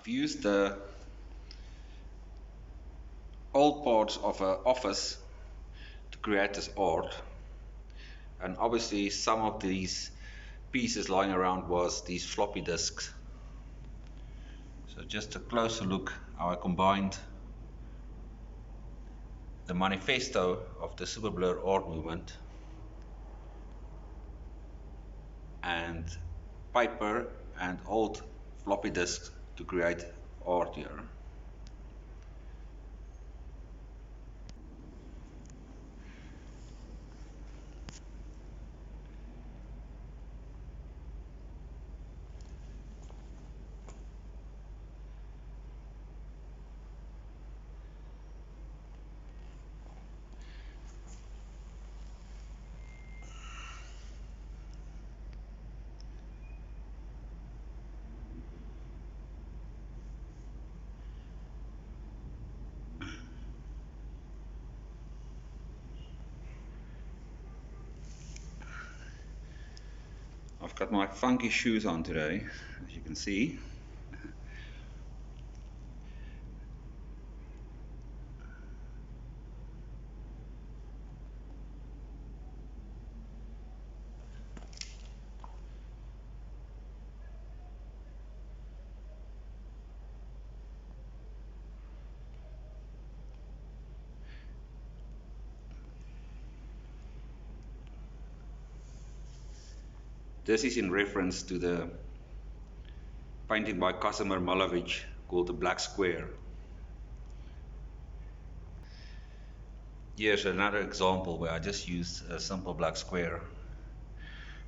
I've used the old parts of an office to create this art, and obviously some of these pieces lying around was these floppy disks. So just a closer look how I combined the manifesto of the Superblur art movement and paper and old floppy disks to create art here. I've got my funky shoes on today, as you can see. This is in reference to the painting by Kazimir Malevich called The Black Square. Here's another example where I just used a simple black square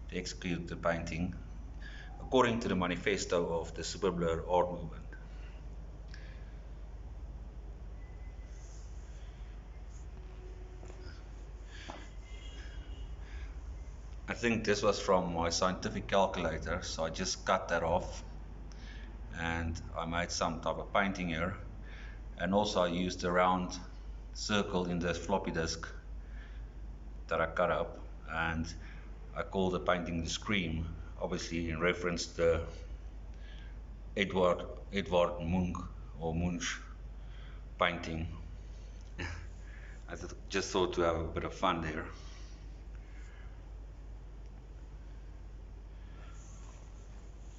to execute the painting according to the manifesto of the Superblur art movement. I think this was from my scientific calculator, so I just cut that off and I made some type of painting here, and also I used a round circle in the floppy disk that I cut up, and I called the painting the Scream, obviously in reference to the Edward Munch or Munch painting. I just thought to have a bit of fun there.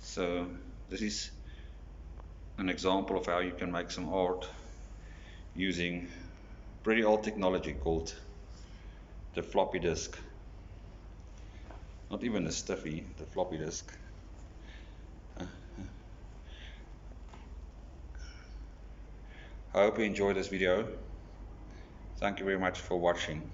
So this is an example of how you can make some art using pretty old technology called the floppy disk. Not even a stiffy, the floppy disk. I hope you enjoyed this video. Thank you very much for watching.